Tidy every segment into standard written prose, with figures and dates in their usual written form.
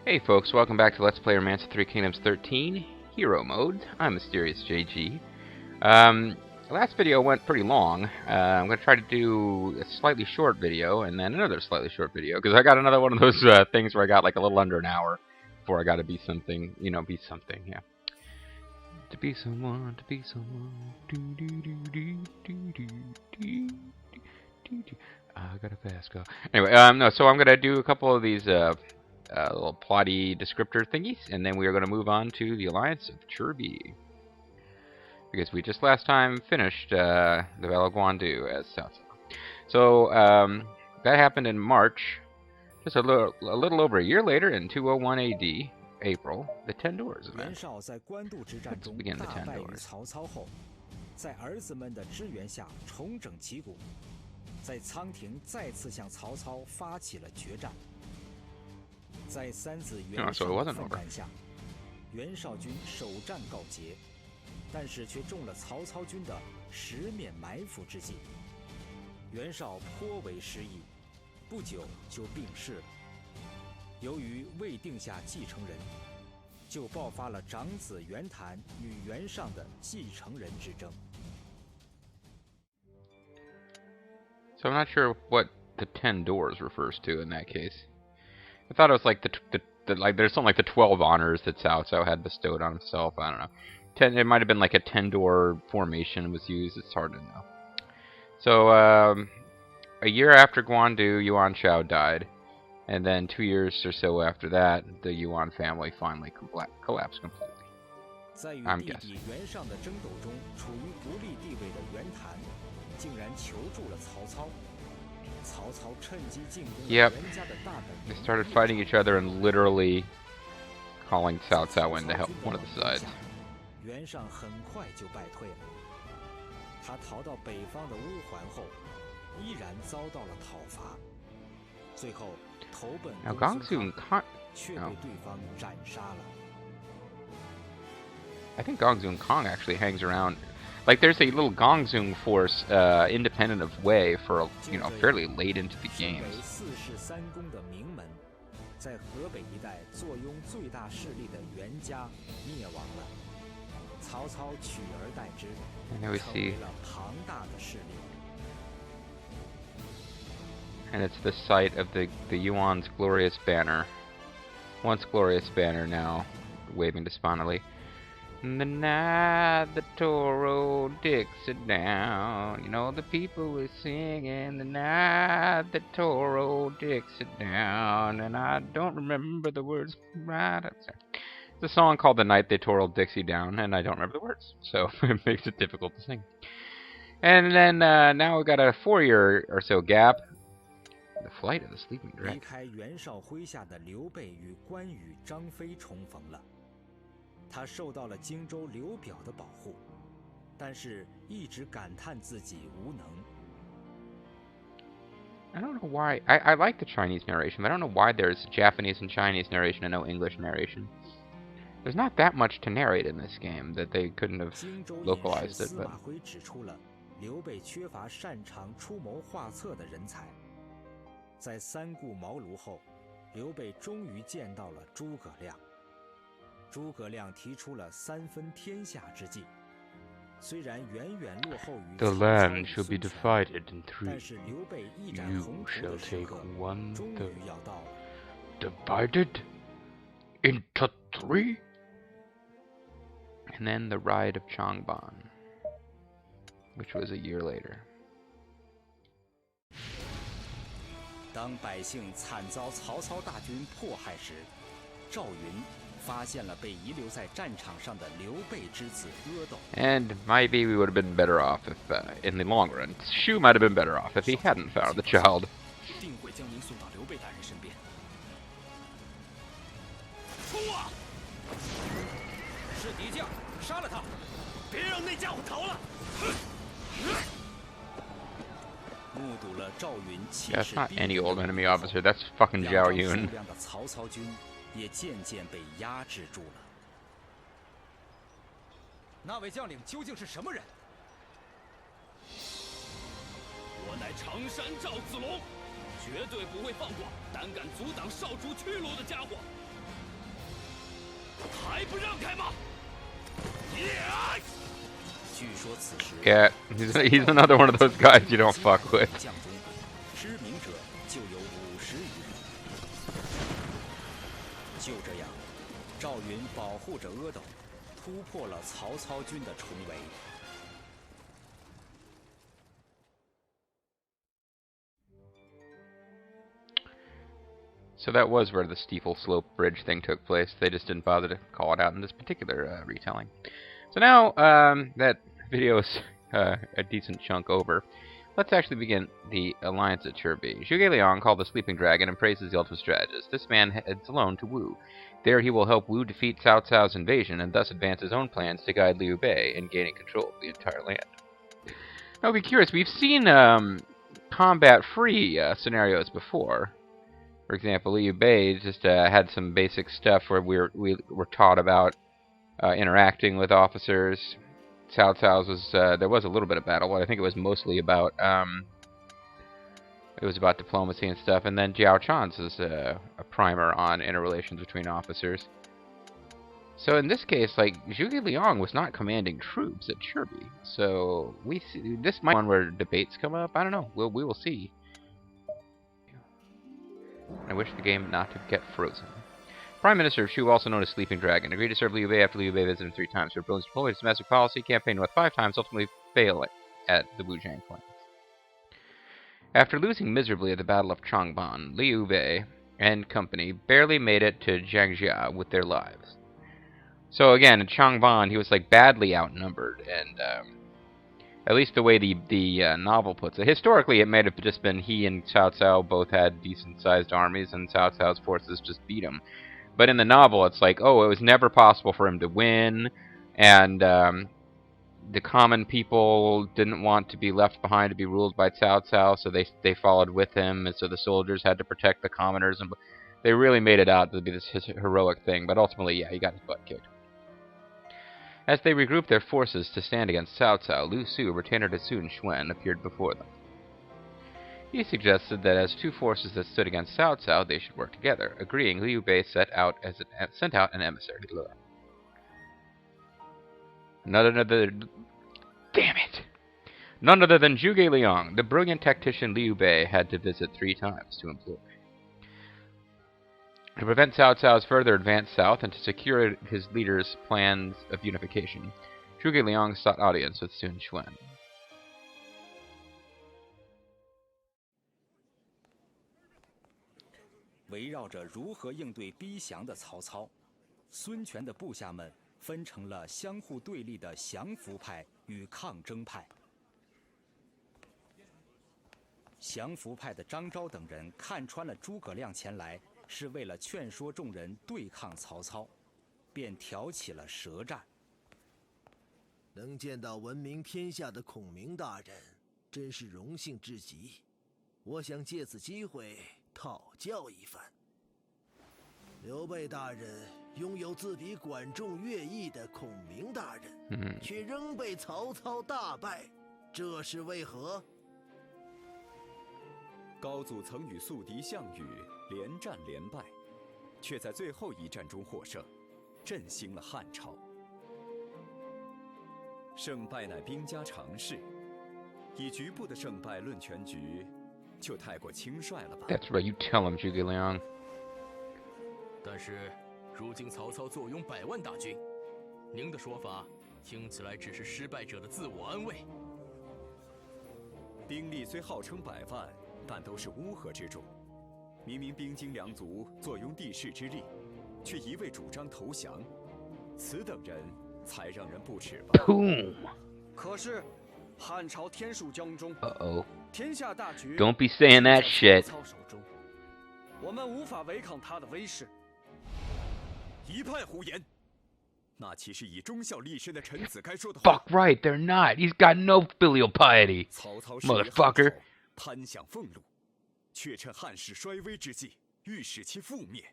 Hey folks, welcome back to Let's Play Romance of Three Kingdoms 13, Hero Mode. I'm Mysterious JG. Last video went pretty long. I'm going to try to do a slightly short video, and then another slightly short video, because I got another one of those things where I got like a little under an hour before I got to be something, be something, yeah. To be someone, to be someone, I got a fast car. Anyway, no, so I'm going to do a couple of these, little plotty descriptor thingies, and then we are going to move on to the Alliance of Chibi. Because we just last time finished the Battle of Guandu as South. So that happened in March, just a little over a year later, in 201 AD, April, the Ten Doors event. Let's begin the Ten Doors. 在儿子们的支援下重整旗鼓，在仓亭再次向曹操发起了决战。在三子袁绍的奋战下，袁绍军首战告捷，但是却中了曹操军的十面埋伏之计。袁绍颇为失意，不久就病逝了。由于未定下继承人，就爆发了长子袁谭与袁尚的继承人之争。 So I'm not sure what the Ten Doors refers to in that case. I thought it was like the like there's something like the 12 honors that Cao Cao had bestowed on himself. I don't know. It might have been like a 10-door formation was used. It's hard to know. So a year after Guandu, Yuan Shao died, and then 2 years or so after that, the Yuan family finally collapsed completely. I'm guessing. 竟然求助了曹操，曹操趁机进攻了 Yep. 袁家的大本营。 They started fighting each other and literally calling Cao Cao in to help one of the sides. 袁尚很快就败退了，他逃到北方的乌桓后，依然遭到了讨伐，最后投奔公孙康，却被对方斩杀了。I think Gongsun Kong actually hangs around. Like, there's a little Gongsun force independent of Wei for, fairly late into the games. 四世三公的名门，在河北一带坐拥最大势力的袁家灭亡了，曹操取而代之，成为了庞大的势力。 And it's the site of the Yuan's glorious banner. Once glorious banner, now waving despondently. The night the Toro dicks it down. The people were singing. The night the Toro dicks it down. And I don't remember the words right up there. It's a song called The Night They Toro Dixie Down, and I don't remember the words. So it makes it difficult to sing. And then now we've got a 4-year or so gap. The Flight of the Sleeping Dragon. 离开袁绍麾下的刘备与关羽、张飞重逢了。 他受到了荆州刘表的保护，但是一直感叹自己无能。 I don't know why. I like the Chinese narration, but I don't know why there's Japanese and Chinese narration and no English narration. There's not that much to narrate in this game that they couldn't have localized it. 司马徽指出了刘备缺乏擅长出谋划策的人才。在三顾茅庐后，刘备终于见到了诸葛亮。 诸葛亮提出了三分天下之计，虽然远远落后于 The land shall be divided in 3. 但是刘备一展 You 宏图 shall 的时 take 刻 1/3. 终于要到了。 Divided into 3? And then the Ride of Changban, which was a year later. 当百姓惨遭曹操大军迫害时，赵云 发现了被遗留在战场上的刘备之子阿斗。 And maybe we would have been better off if, in the long run, Shu might have been better off if he hadn't found the child. 定会将您送到刘备大人身边。冲啊！是敌将，杀了他！别让那家伙逃了！目睹了赵云气势 That's not any old enemy officer. That's fucking Zhao Yun. 数量的曹操军 也渐渐被压制住了。那位将领究竟是什么人？我乃常山赵子龙，绝对不会放过胆敢阻挡少主去路的家伙。Yeah, he's another one of those guys you don't fuck with. 失明者就有50余人。就这样，赵云保护着阿斗，突破了曹操军的重围。So that was where the steeple slope bridge thing took place. They just didn't bother to call it out in this particular retelling. So now that video is a decent chunk over, let's actually begin the alliance at Chibi. Zhuge Liang, called the Sleeping Dragon, and praises the ultimate strategist. This man heads alone to Wu. There he will help Wu defeat Cao Cao's invasion and thus advance his own plans to guide Liu Bei in gaining control of the entire land. Now, be curious, we've seen combat-free scenarios before. For example, Liu Bei just had some basic stuff where we were taught about interacting with officers. Cao Cao's was there was a little bit of battle, but I think it was mostly about diplomacy and stuff. And then Jiao Chan's is a primer on interrelations between officers. So in this case, like, Zhuge Liang was not commanding troops at Chibi. So we see, this might be one where debates come up. I don't know. We will see. I wish the game not to get frozen. Prime Minister of Shu, also known as Sleeping Dragon, agreed to serve Liu Bei after Liu Bei visited him 3 times. For brilliant deployment of domestic policy, campaigned north 5 times, ultimately failed at the Wuzhang Plains. After losing miserably at the Battle of Changban, Liu Bei and company barely made it to Jiangjia with their lives. So again, in Changban, he was like badly outnumbered, and at least the way the novel puts it. Historically, it may have just been he and Cao Cao both had decent-sized armies, and Cao Cao's forces just beat him. But in the novel, it's like, oh, it was never possible for him to win, and the common people didn't want to be left behind to be ruled by Cao Cao, so they followed with him, and so the soldiers had to protect the commoners, and they really made it out to be this heroic thing. But ultimately, yeah, he got his butt kicked. As they regrouped their forces to stand against Cao Cao, Lu Su, retainer to Sun Xuan, appeared before them. He suggested that as 2 forces that stood against Cao Cao, they should work together. Agreeing, Liu Bei sent out an emissary. None other than Zhuge Liang, the brilliant tactician Liu Bei had to visit 3 times to employ. To prevent Cao Cao's further advance south and to secure his leader's plans of unification, Zhuge Liang sought audience with Sun Xuan. 围绕着如何应对逼降的曹操，孙权的部下们分成了相互对立的降服派与抗争派。降服派的张昭等人看穿了诸葛亮前来是为了劝说众人对抗曹操，便挑起了舌战。能见到闻名天下的孔明大人，真是荣幸之极。我想借此机会讨教一番。刘备大人拥有自比管仲、乐毅的孔明大人，却仍被曹操大败，这是为何？高祖曾与宿敌项羽连战连败，却在最后一战中获胜，振兴了汉朝。胜败乃兵家常事，以局部的胜败论全局，就太过轻率了吧 That's right, you tell him, Zhuge Liang. 但是，如今曹操坐拥100万大军，您的说法听起来只是失败者的自我安慰。兵力虽号称100万，但都是乌合之众。明明兵精粮足，坐拥地势之利，却一味主张投降，此等人才让人不齿吧。Boom. 可是，汉朝天数将中， Uh-oh. 天下大局 Don't be saying that shit. 曹操手中，我们无法违抗他的威势。一派胡言！那岂是以忠孝立身的臣子该说的话 Fuck right, they're not. He's got no filial piety. 曹操 Motherfucker. 贪享俸禄，却趁汉室衰微之际，欲使其覆灭。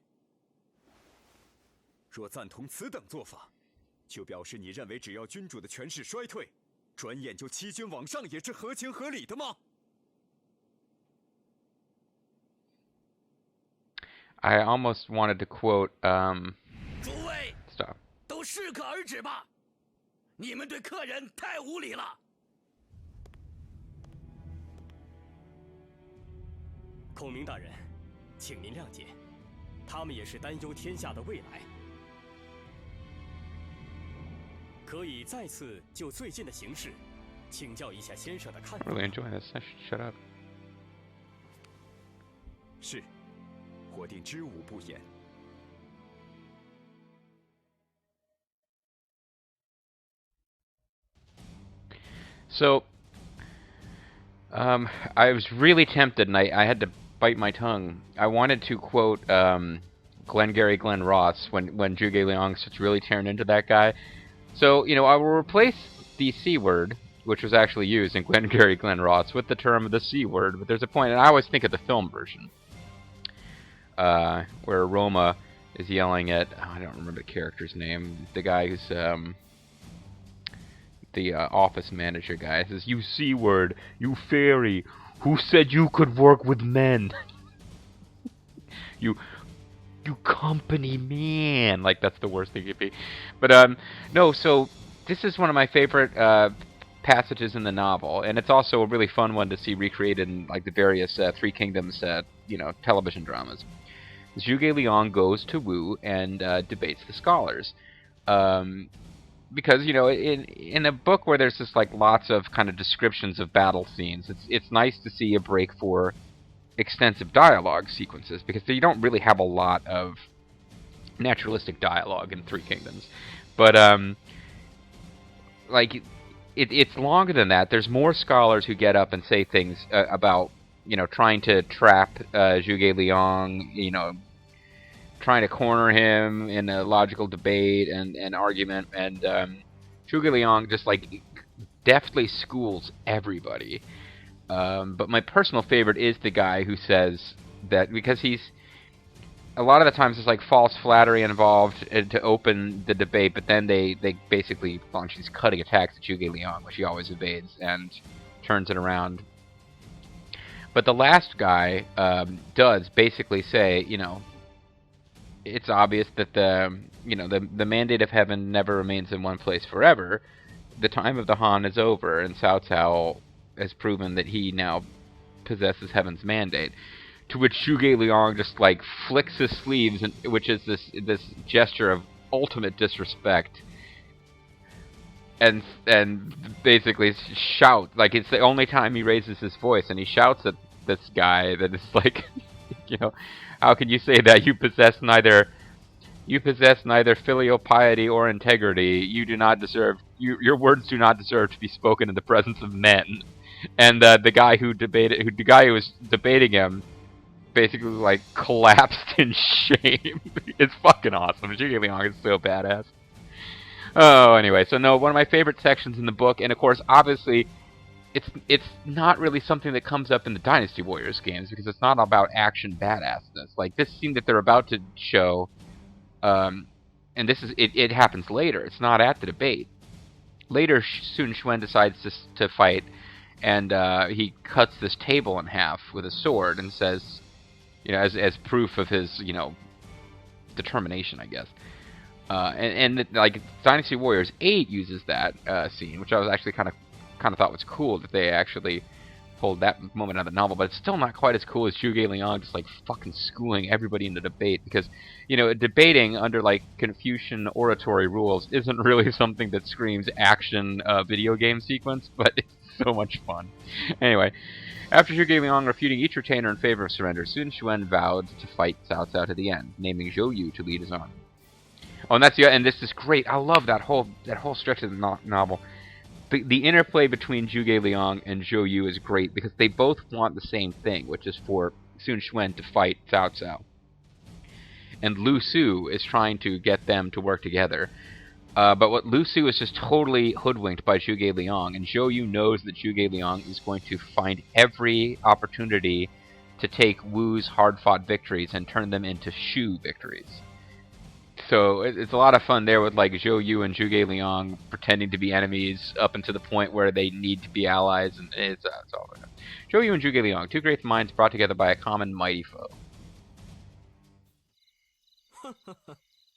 若赞同此等做法，就表示你认为只要君主的权势衰退，转眼就欺君罔上，也是合情合理的吗？ I almost wanted to quote stop. 都适可而止吧！你们对客人太无礼了。孔明大人，请您谅解，他们也是担忧天下的未来。可以再次就最近的形势，请教一下先生的看法。 I'm really enjoying this. I should shut up. 是，伙定知无不言。 So, I was really tempted, and I had to bite my tongue. I wanted to quote Glengarry Glen Ross when Zhuge Liang starts really tearing into that guy. So, you know, I will replace the C word, which was actually used in Glengarry Glen Ross, with the term the C word. But there's a point, and I always think of the film version, where Roma is yelling at, I don't remember the character's name, the guy who's the office manager guy, says, "You C word, you fairy, who said you could work with men? you company man." Like, that's the worst thing it could be. But no, so this is one of my favorite passages in the novel, and it's also a really fun one to see recreated in like the various Three Kingdoms, you know, television dramas. Zhuge Liang goes to Wu and debates the scholars. Because, you know, in a book where there's just like lots of kind of descriptions of battle scenes, it's nice to see a break for extensive dialogue sequences, because you don't really have a lot of naturalistic dialogue in Three Kingdoms. But like it's longer than that. There's more scholars who get up and say things about, you know, trying to trap Zhuge Liang, you know, trying to corner him in a logical debate and argument, and Zhuge Liang just like deftly schools everybody. But my personal favorite is the guy who says that, because he's a lot of the times there's like false flattery involved to open the debate, but then they basically launch these cutting attacks at Zhuge Liang, which he always evades and turns it around. But the last guy does basically say, you know, it's obvious that the mandate of heaven never remains in one place forever. The time of the Han is over, and Cao Cao has proven that he now possesses heaven's mandate. To which Zhuge Liang just like flicks his sleeves, which is this gesture of ultimate disrespect, and basically shout, like it's the only time he raises his voice, and he shouts at this guy that is like, you know, how can you say that? You possess neither filial piety or integrity. You do not deserve, your words do not deserve to be spoken in the presence of men. And the guy who was debating him basically like collapsed in shame. It's fucking awesome. Zhuge Liang is so badass. Oh, anyway, so no, one of my favorite sections in the book, and of course, obviously, it's not really something that comes up in the Dynasty Warriors games, because it's not about action badassness. Like, this scene that they're about to show, and this is, it happens later. It's not at the debate. Later, Sun Quan decides to fight, and he cuts this table in half with a sword and says, you know, as proof of his, you know, determination, I guess. And like, Dynasty Warriors 8 uses that scene, which I was actually kind of thought was cool that they actually pulled that moment out of the novel, but it's still not quite as cool as Zhuge Liang just like fucking schooling everybody in the debate, because, you know, debating under like Confucian oratory rules isn't really something that screams action video game sequence, but it's so much fun. Anyway, after Zhuge Liang refuting each retainer in favor of surrender, Sun Quan vowed to fight Cao Cao to the end, naming Zhou Yu to lead his army. Oh, and and this is great. I love that whole stretch of the novel. The interplay between Zhuge Liang and Zhou Yu is great, because they both want the same thing, which is for Sun Quan to fight Cao Cao. And Lu Su is trying to get them to work together. But what Lu Su is just totally hoodwinked by Zhuge Liang, and Zhou Yu knows that Zhuge Liang is going to find every opportunity to take Wu's hard-fought victories and turn them into Shu victories. So it's a lot of fun there with like Zhou Yu and Zhuge Liang pretending to be enemies up until the point where they need to be allies, and it's all right. Zhou Yu and Zhuge Liang, two great minds brought together by a common mighty foe.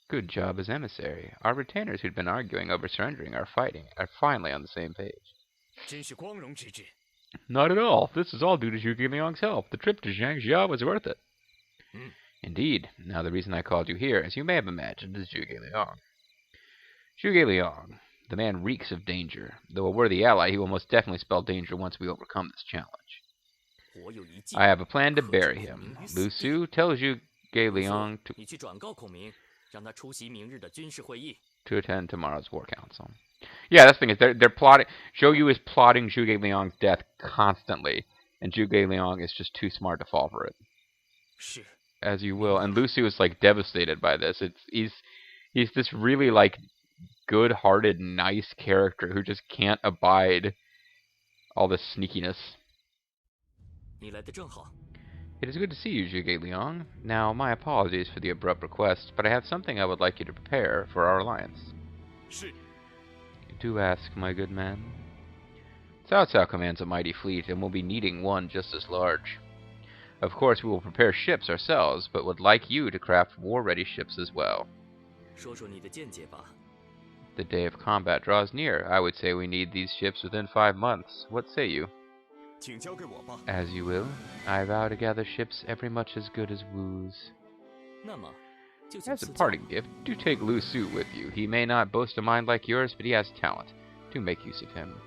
Good job as emissary. Our retainers who'd been arguing over surrendering are finally on the same page. 真是光荣之至. Not at all. This is all due to Zhuge Liang's help. The trip to Jiangxia was worth it. Indeed. Now the reason I called you here, as you may have imagined, is Zhuge Liang. Zhuge Liang. The man reeks of danger. Though a worthy ally, he will most definitely spell danger once we overcome this challenge. I have a plan to bury him. Lu Su, tell Zhuge Liang to... 你去转告孔明，让他出席明日的军事会议。 To attend tomorrow's war council. Yeah, that's the thing is they're plotting. Zhou Yu is plotting Zhuge Liang's death constantly, and Zhuge Liang is just too smart to fall for it. 是. As you will. And Lu Su is like devastated by this. He's this really like good-hearted, nice character who just can't abide all this sneakiness. 你来得正好. It is good to see you, Zhuge Liang. Now, my apologies for the abrupt request, but I have something I would like you to prepare for our alliance. 是. Do ask, my good man. Cao Cao commands a mighty fleet, and will be needing one just as large. Of course, we will prepare ships ourselves, but would like you to craft war-ready ships as well. 说说你的见解吧. The day of combat draws near. I would say we need these ships within 5 months. What say you? 请交给我吧. As you will. I vow to gather ships every much as good as Wu's. 那么, 就请 As a 赐教. parting gift, do take Lu Su with you. He may not boast a mind like yours, but he has talent. Do make use of him.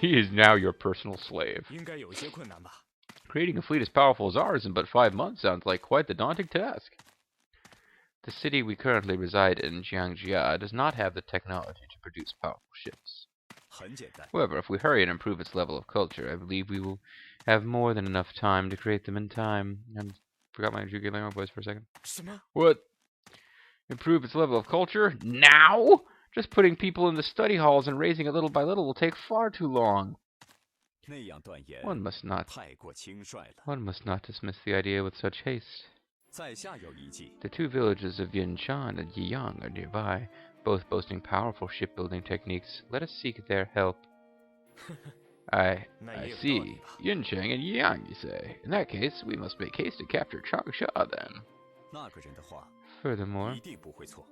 He is now your personal slave. 应该有些困难吧. Creating a fleet as powerful as ours in but 5 months sounds like quite the daunting task. The city we currently reside in, Jiangxia, does not have the technology to produce powerful ships. 很简单. However, if we hurry and improve its level of culture, I believe we will have more than enough time to create them in time. And forgot my Zhuge Liang voice for a second. 什么? What? Improve its level of culture? Now? Just putting people in the study halls and raising it little by little will take far too long. 那样断言 One must not 太过轻率了. One must not dismiss the idea with such haste. 在下有一计. The 2 villages of Yinshan and Yiyang are nearby, both boasting powerful shipbuilding techniques. Let us seek their help. I see. Yincheng and Yiyang, you say? In that case, we must make haste to capture Changsha then. 那个人的话 Furthermore, 一定不会错.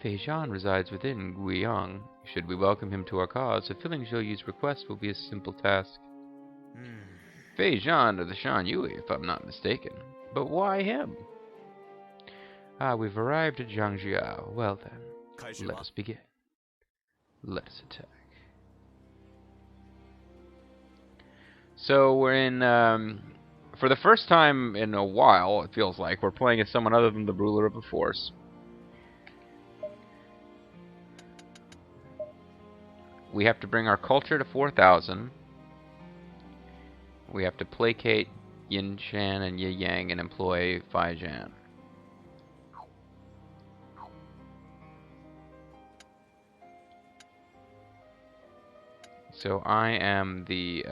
Fei Zhan resides within Guiyang. Should we welcome him to our cause, fulfilling Zhou Yu's request will be a simple task. Fei Zhan of the Shan Yui, if I'm not mistaken. But why him? We've arrived at Jiangxia. Well then, 开始 let 吧. us begin. Let us attack. So we're in, for the first time in a while, it feels like, we're playing as someone other than the ruler of the force. We have to bring our culture to 4,000. We have to placate Yinshan and Yiyang and employ Fei Zhan. So I am the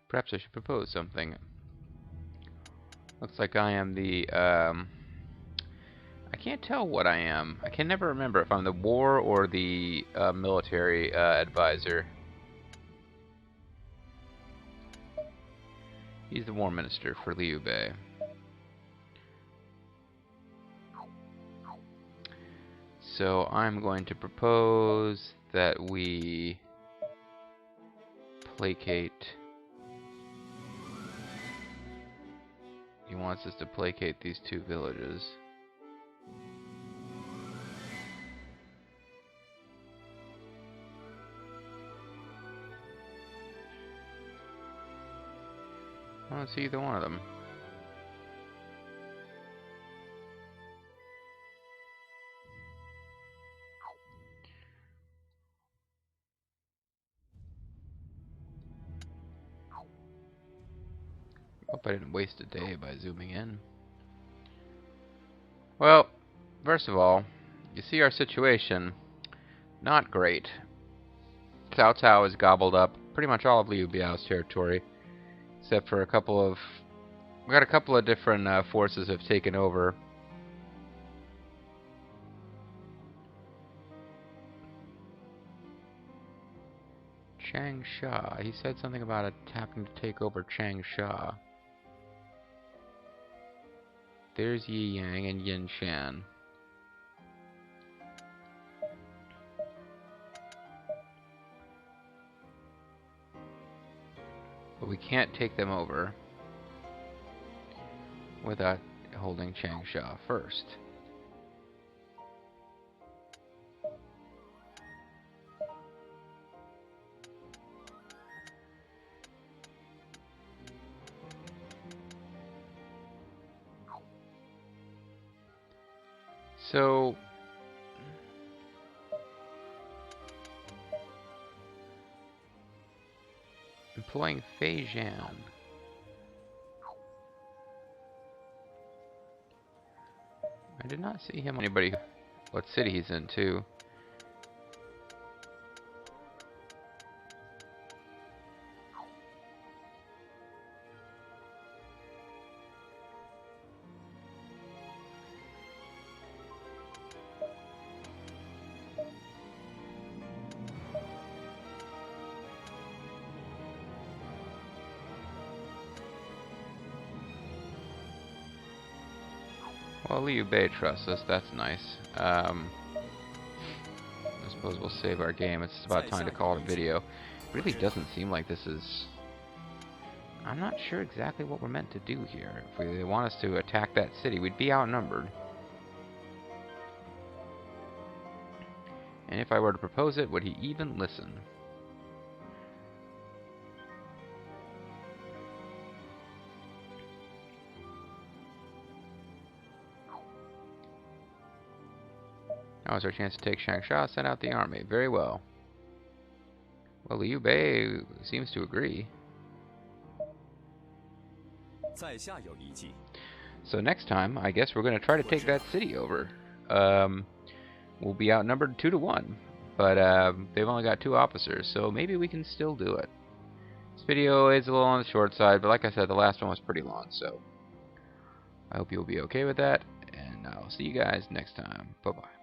perhaps I should propose something. Looks like I am the I can't tell what I am. I can never remember if I'm the war or the military advisor. He's the war minister for Liu Bei. So I'm going to propose that we placate. He wants us to placate these 2 villages. I don't see either one of them. Hope I didn't waste a day by zooming in. Well, first of all, you see our situation. Not great. Cao Cao has gobbled up pretty much all of Liu Biao's territory, except for a couple of... We got a couple of different forces have taken over. Changsha. He said something about attempting to take over Changsha. There's Yi Yang and Yin Shan. But we can't take them over without holding Changsha first. So employing Fei Zhan. I did not see him. Anybody? What city he's in too? Well, Liu Bei trusts us, that's nice. I suppose we'll save our game. It's about time to call it a video. It really doesn't seem like this is... I'm not sure exactly what we're meant to do here. If they want us to attack that city, we'd be outnumbered. And if I were to propose it, would he even listen? Now is our chance to take Changsha, send out the army. Very well. Well, Liu Bei seems to agree. So next time, I guess we're going to try to take that city over. We'll be outnumbered 2-1, but they've only got 2 officers, so maybe we can still do it. This video is a little on the short side, but like I said, the last one was pretty long, so I hope you'll be okay with that, and I'll see you guys next time. Bye-bye.